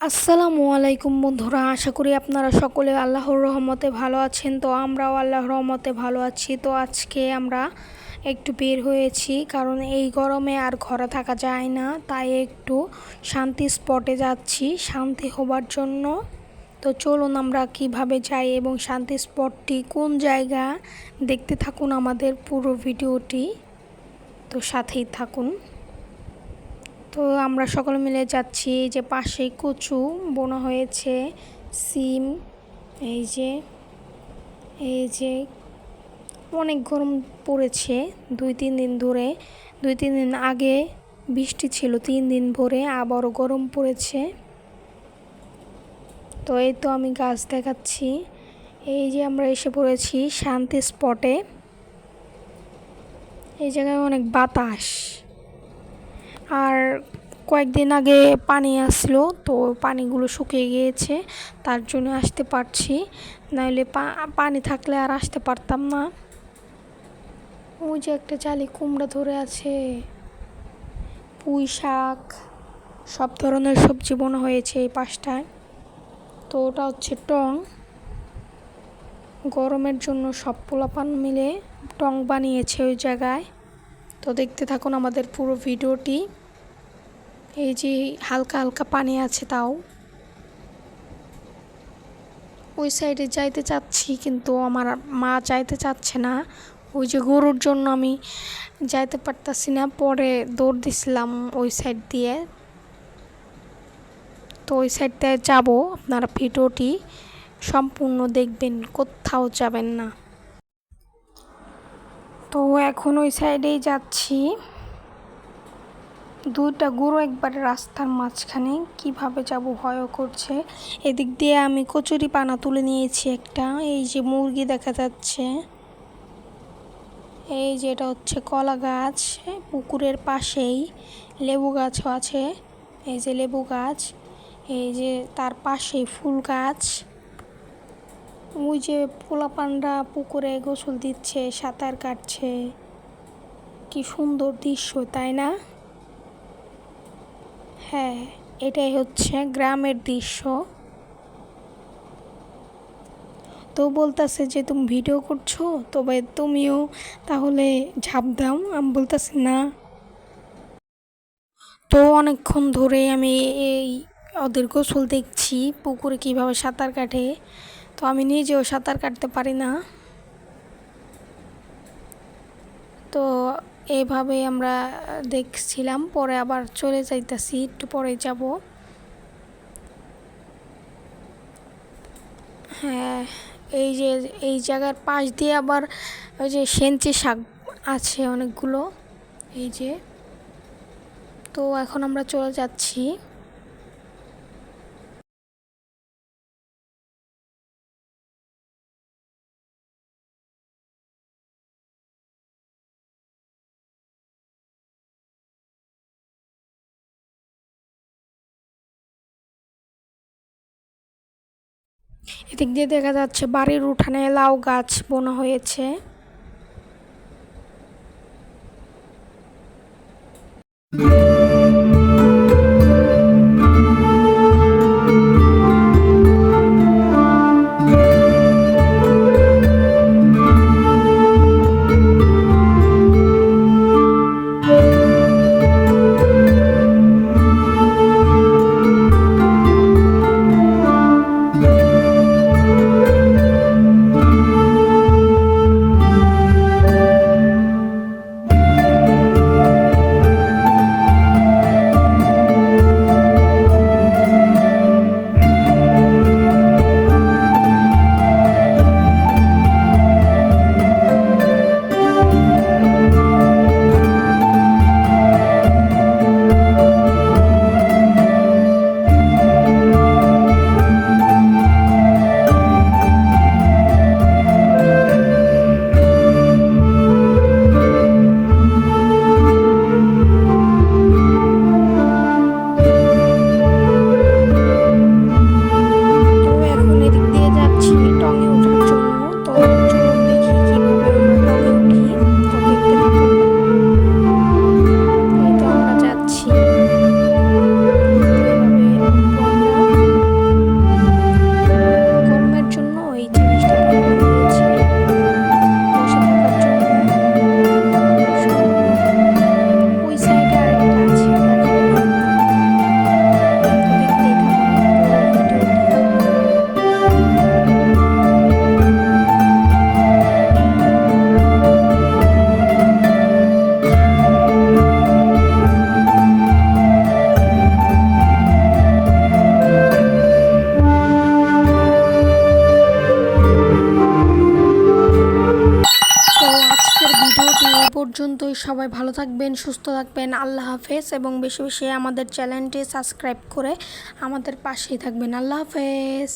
আসসালামু আলাইকুম বন্ধুরা, আশা করি আপনারা সকলে আল্লাহর রহমতে ভালো আছেন। তো আমরাও আল্লাহর রহমতে ভালো আছি। তো আজকে আমরা একটু বের হয়েছি, কারণ এই গরমে আর ঘরে থাকা যায় না, তাই একটু শান্তি স্পটে যাচ্ছি শান্তি হবার জন্য। তো চলুন আমরা কিভাবে যাই এবং শান্তি স্পটটি কোন জায়গা দেখতে থাকুন আমাদের পুরো ভিডিওটি। তো সাথেই থাকুন। তো আমরা সকলে মিলে যাচ্ছি, যে পাশেই কচু বোনা হয়েছে, সিম, এই যে অনেক গরম পড়েছে 2-3 দিন ধরে। 2-3 দিন আগে বৃষ্টি ছিল, 3 দিন ভরে আবারও গরম পড়েছে। তো এই তো আমি গাছ দেখাচ্ছি। এই যে আমরা এসে পড়েছি শান্তি স্পটে। এই জায়গায় অনেক বাতাস, আর কয়েকদিন আগে পানি আসলো, তো পানিগুলো শুকিয়ে গিয়েছে, তার জন্য আসতে পারছি, নাহলে পানি থাকলে আর আসতে পারতাম না। ওই যে একটা জালি কুমড়া ধরে আছে, পুঁই শাক, সব ধরনের সবজি বোনা হয়েছে এই পাশটায়। তো ওটা হচ্ছে টং, গরমের জন্য সব পোলাপান মিলে টং বানিয়েছে ওই জায়গায়। তো দেখতে থাকুন আমাদের পুরো ভিডিওটি। এই যে হালকা হালকা পানি আছে, তাও ওই সাইডে যাইতে চাচ্ছি, কিন্তু আমার মা যাইতে চাচ্ছে না। ওই যে গরুর জন্য আমি যাইতে পারতাছি না, পরে দৌড় দিছিলাম ওই সাইড দিয়ে। তো ওই সাইড দিয়ে যাবো, আপনারা ভিডিওটি সম্পূর্ণ দেখবেন, কোথাও যাবেন না। তো এখন ওই সাইডেই যাচ্ছি। দুইটা গরু একবারে রাস্তার মাঝখানে, কিভাবে যাব ভয়ও করছে। এদিক দিয়ে আমি কচুরি পানা তুলে নিয়েছি একটা। এই যে মুরগি দেখা যাচ্ছে, এই যে এটা হচ্ছে কলা গাছ, পুকুরের পাশেই লেবু গাছও আছে। এই যে লেবু গাছ, এই যে তার পাশেই ফুল গাছ। ওই যে পোলাপানরা পুকুরে গোসল দিচ্ছে, সাঁতার কাটছে, কি সুন্দর দৃশ্য, তাই না? হ্যাঁ, এটাই হচ্ছে গ্রামের দৃশ্য। তো বলতেছে যে তুমি ভিডিও করছো, তবে তুমিও তাহলে ঝাঁপ দাও। আমি বলতেছি না। তো অনেকক্ষণ ধরে আমি এই ওদের গোসল দেখছি, পুকুরে কিভাবে সাঁতার কাটে। তো আমি নিজেও সাঁতার কাটতে পারি না। তো এইভাবে আমরা দেখছিলাম, পরে আবার চলে যাইতাছি, একটু পরে যাব। হ্যাঁ, এই যে এই জায়গার পাশ দিয়ে আবার ওই যে সেঞ্চি শাক আছে অনেকগুলো। এই যে, তো এখন আমরা চলে যাচ্ছি। এদিক দিয়ে দেখা যাচ্ছে বাড়ির উঠানে লাউ গাছ বোনা হয়েছে। পর্যন্তই। সবাই ভালো থাকবেন, সুস্থ থাকবেন। আল্লাহ হাফেজ এবং বেশি বেশি আমাদের চ্যানেলটি সাবস্ক্রাইব করে আমাদের পাশেই থাকবেন। আল্লাহ হাফেজ।